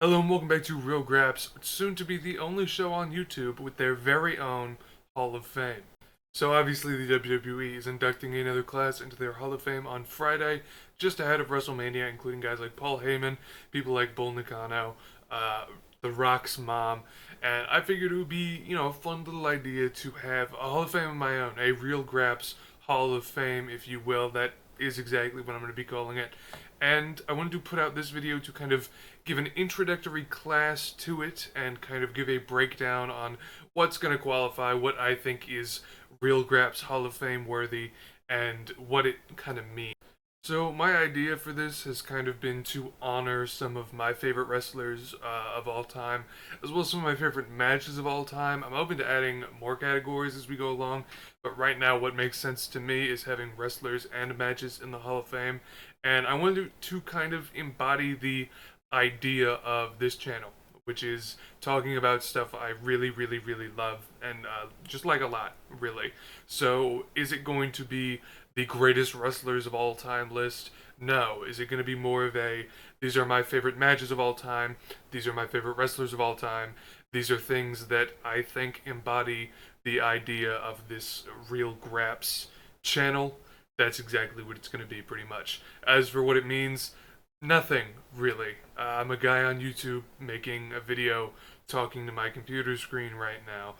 Hello and welcome back to Real Graps, soon to be the only show on YouTube with their very own Hall of Fame. So obviously the WWE is inducting another class into their Hall of Fame on Friday, just ahead of WrestleMania, including guys like Paul Heyman, people like Bull Nakano, The Rock's mom, and I figured it would be, a fun little idea to have a Hall of Fame of my own, a Real Graps Hall of Fame, if you will. That is exactly what I'm going to be calling it. And I wanted to put out this video to kind of give an introductory class to it and kind of give a breakdown on what's going to qualify, what I think is Real Graps Hall of Fame worthy, and what it kind of means. So my idea for this has kind of been to honor some of my favorite wrestlers of all time, as well as some of my favorite matches of all time. I'm open to adding more categories as we go along, but right now what makes sense to me is having wrestlers and matches in the Hall of Fame, and I wanted to kind of embody the idea of this channel, which is talking about stuff I really, really, really love and just like a lot, really. So, is it going to be the greatest wrestlers of all time list? No. Is it going to be more of a these are my favorite matches of all time, these are my favorite wrestlers of all time, these are things that I think embody the idea of this Real Graps channel? That's exactly what it's going to be, pretty much. As for what it means, nothing really. I'm a guy on YouTube making a video talking to my computer screen right now.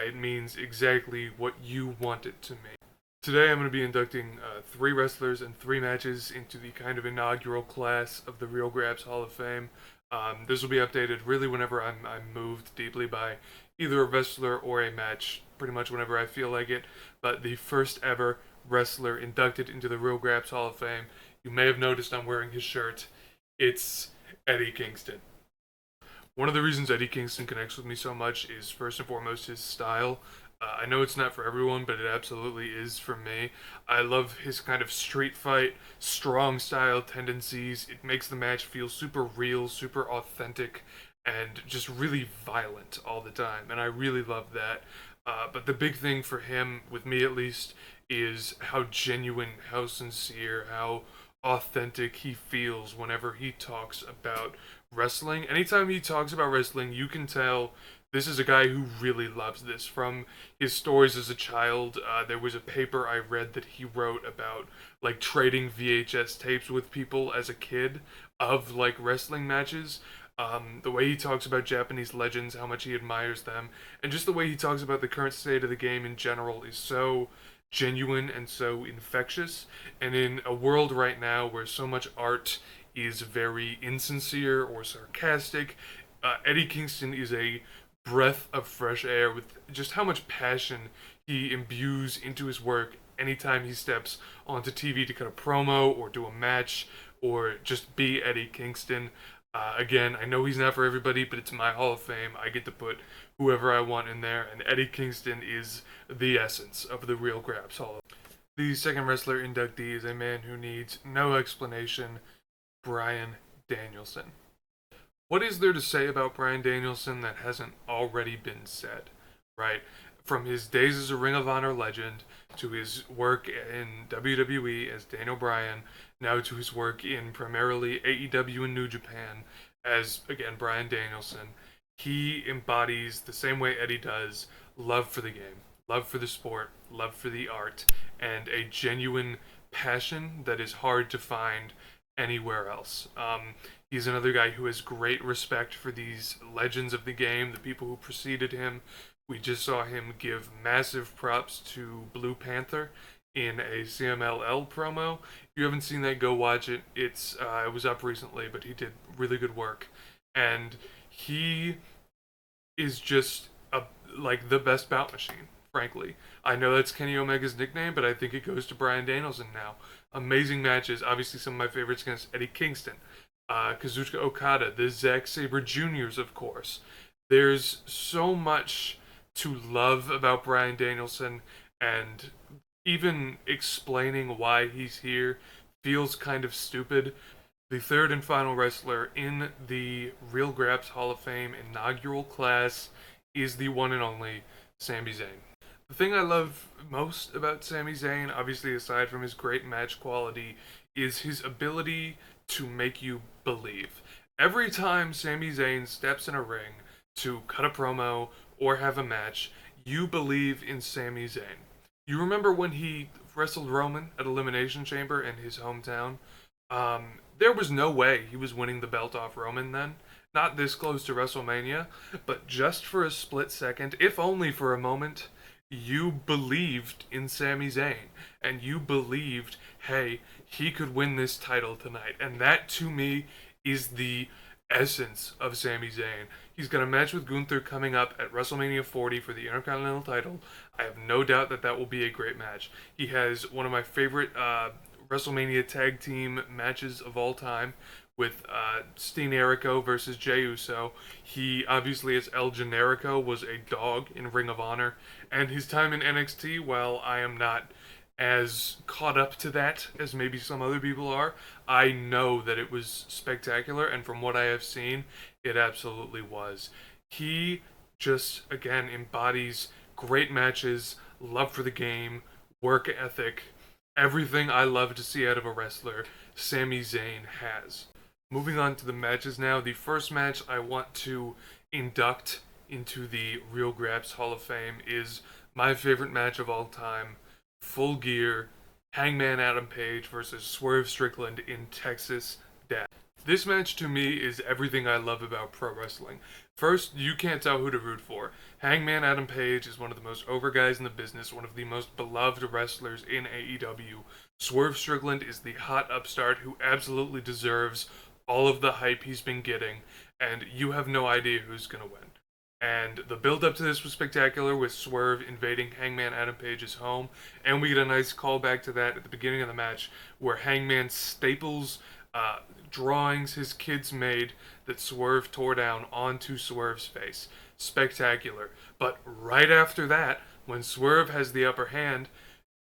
It means exactly what you want it to mean. Today I'm going to be inducting three wrestlers and three matches into the kind of inaugural class of the Real Graps Hall of Fame. This will be updated really whenever I'm moved deeply by either a wrestler or a match, pretty much whenever I feel like it. But the first ever wrestler inducted into the Real Graps Hall of Fame, you may have noticed I'm wearing his shirt. It's Eddie Kingston. One of the reasons Eddie Kingston connects with me so much is first and foremost his style. I know it's not for everyone, but it absolutely is for me. I love his kind of street fight, strong style tendencies. It makes the match feel super real, super authentic, and just really violent all the time. And I really love that. But the big thing for him, with me at least, is how genuine, how sincere, how authentic he feels whenever he talks about wrestling. Anytime he talks about wrestling, you can tell this is a guy who really loves this. From his stories as a child, there was a paper I read that he wrote about like trading VHS tapes with people as a kid of like wrestling matches. The way he talks about Japanese legends, how much he admires them, and just the way he talks about the current state of the game in general is so genuine and so infectious. And in a world right now where so much art is very insincere or sarcastic, Eddie Kingston is a breath of fresh air with just how much passion he imbues into his work anytime he steps onto TV to cut a promo or do a match or just be Eddie Kingston. Again, I know he's not for everybody, but it's my Hall of Fame. I get to put whoever I want in there, and Eddie Kingston is the essence of the Real Graps Hall of Fame. The second wrestler inductee is a man who needs no explanation, Bryan Danielson. What is there to say about Bryan Danielson that hasn't already been said, right? From his days as a Ring of Honor legend to his work in WWE as Daniel Bryan, now to his work in primarily AEW and New Japan as, again, Bryan Danielson, he embodies the same way Eddie does love for the game, love for the sport, love for the art, and a genuine passion that is hard to find anywhere else. He's another guy who has great respect for these legends of the game, the people who preceded him. We just saw him give massive props to Blue Panther in a CMLL promo. If you haven't seen that, go watch it. It was up recently, but he did really good work, and he is just like the best bout machine. Frankly, I know that's Kenny Omega's nickname, but I think it goes to Bryan Danielson now. Amazing matches. Obviously, some of my favorites against Eddie Kingston, Kazuchika Okada, the Zack Sabre Juniors, of course. There's so much to love about Bryan Danielson, and even explaining why he's here feels kind of stupid. The third and final wrestler in the Real Graps Hall of Fame inaugural class is the one and only Sami Zayn. The thing I love most about Sami Zayn, obviously aside from his great match quality, is his ability to make you believe. Every time Sami Zayn steps in a ring to cut a promo or have a match, you believe in Sami Zayn. You remember when he wrestled Roman at Elimination Chamber in his hometown? There was no way he was winning the belt off Roman then. Not this close to WrestleMania, but just for a split second, if only for a moment, you believed in Sami Zayn. And you believed, hey, he could win this title tonight. And that, to me, is the essence of Sami Zayn. He's got a match with Gunther coming up at WrestleMania 40 for the Intercontinental title. I have no doubt that that will be a great match. He has one of my favorite WrestleMania tag team matches of all time with Steen Jericho versus Jey Uso. He obviously, as El Generico, was a dog in Ring of Honor, and his time in NXT, while I am not as caught up to that as maybe some other people are, I know that it was spectacular, and from what I have seen, it absolutely was. He just, again, embodies great matches, love for the game, work ethic, everything I love to see out of a wrestler, Sami Zayn has. Moving on to the matches now. The first match I want to induct into the Real Graps Hall of Fame is my favorite match of all time. Full Gear, Hangman Adam Page versus Swerve Strickland in Texas Death. This match to me is everything I love about pro wrestling. First, you can't tell who to root for. Hangman Adam Page is one of the most over guys in the business, one of the most beloved wrestlers in AEW. Swerve Strickland is the hot upstart who absolutely deserves all of the hype he's been getting, and you have no idea who's going to win. And the build up to this was spectacular, with Swerve invading Hangman Adam Page's home, and we get a nice callback to that at the beginning of the match, where Hangman staples drawings his kids made that Swerve tore down onto Swerve's face. Spectacular. But right after that, when Swerve has the upper hand,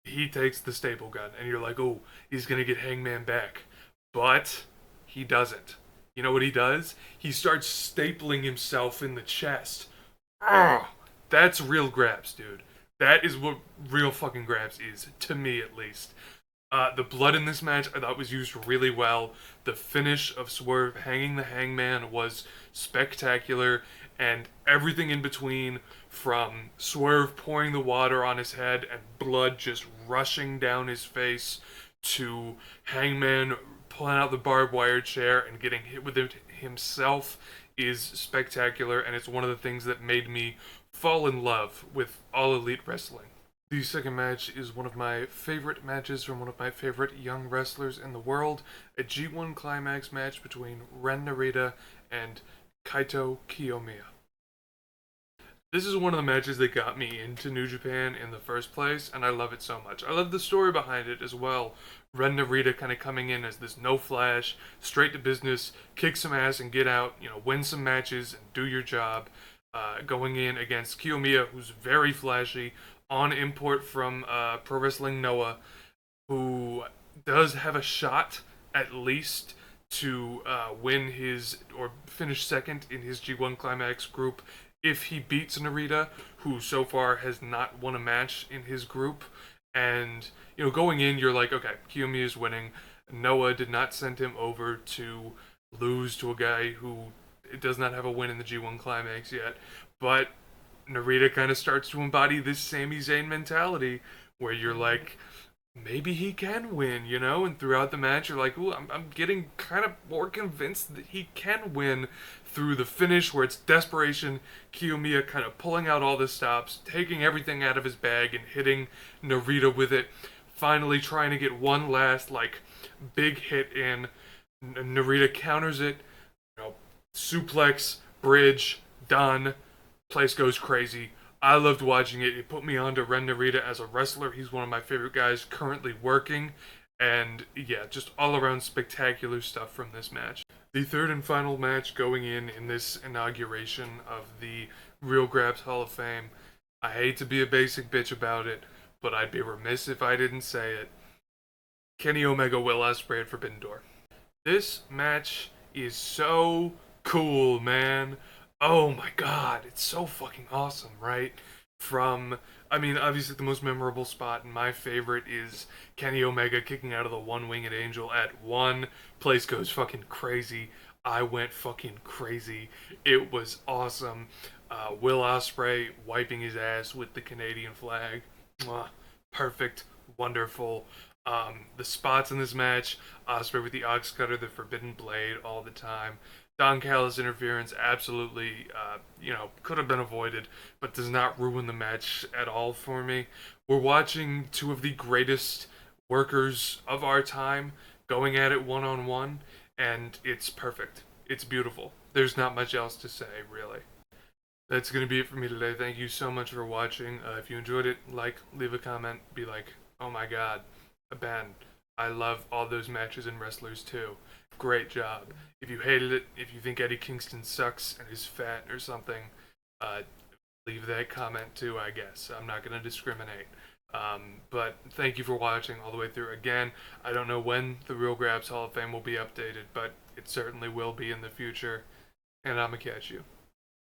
he takes the staple gun, and you're like, oh, he's gonna get Hangman back. But he doesn't. You know what he does? He starts stapling himself in the chest. Oh, that's real Graps, dude. That is what real fucking Graps is, to me at least. The blood in this match I thought was used really well. The finish of Swerve hanging the Hangman was spectacular, and everything in between, from Swerve pouring the water on his head and blood just rushing down his face, to Hangman pulling out the barbed wire chair and getting hit with it himself, is spectacular, and it's one of the things that made me fall in love with All Elite Wrestling. The second match is one of my favorite matches from one of my favorite young wrestlers in the world, a G1 Climax match between Ren Narita and Kaito Kiyomiya. This is one of the matches that got me into New Japan in the first place, and I love it so much. I love the story behind it as well. Ren Narita kind of coming in as this no flash, straight to business, kick some ass and get out, win some matches and do your job. Going in against Kiyomiya, who's very flashy, on import from Pro Wrestling Noah, who does have a shot at least to win his, or finish second in his G1 Climax group if he beats Narita, who so far has not won a match in his group. And, going in, you're like, okay, Kiyomiya is winning. Noah did not send him over to lose to a guy who does not have a win in the G1 Climax yet. But Narita kind of starts to embody this Sami Zayn mentality, where you're like, maybe he can win, And throughout the match, you're like, ooh, I'm getting kind of more convinced that he can win, through the finish, where it's desperation, Kiyomiya kind of pulling out all the stops, taking everything out of his bag and hitting Narita with it, finally trying to get one last, big hit in. Narita counters it, suplex, bridge, done, place goes crazy. I loved watching it. It put me on to Ren Narita as a wrestler. He's one of my favorite guys currently working. And yeah, just all around spectacular stuff from this match. The third and final match going in this inauguration of the Real Graps Hall of Fame. I hate to be a basic bitch about it, but I'd be remiss if I didn't say it. Kenny Omega Will Ospreay at Forbidden Door. This match is so cool, man. Oh my god, it's so fucking awesome, right? Obviously the most memorable spot and my favorite is Kenny Omega kicking out of the one-winged angel at 1. Place goes fucking crazy. I went fucking crazy. It was awesome. Will Ospreay wiping his ass with the Canadian flag. Mwah. Perfect. Wonderful. The spots in this match, Ospreay with the Ox Cutter, the Forbidden Blade all the time. Don Callis interference absolutely, could have been avoided, but does not ruin the match at all for me. We're watching two of the greatest workers of our time going at it one on one, and it's perfect. It's beautiful. There's not much else to say, really. That's going to be it for me today. Thank you so much for watching. If you enjoyed it, leave a comment, be like, oh my god, Ben, I love all those matches and wrestlers too. Great job. If you hated it, if you think Eddie Kingston sucks and is fat or something, uh, leave that comment too, I guess. I'm not going to discriminate. But thank you for watching all the way through. Again, I don't know when the Real Graps Hall of Fame will be updated, but it certainly will be in the future. And I'm going to catch you.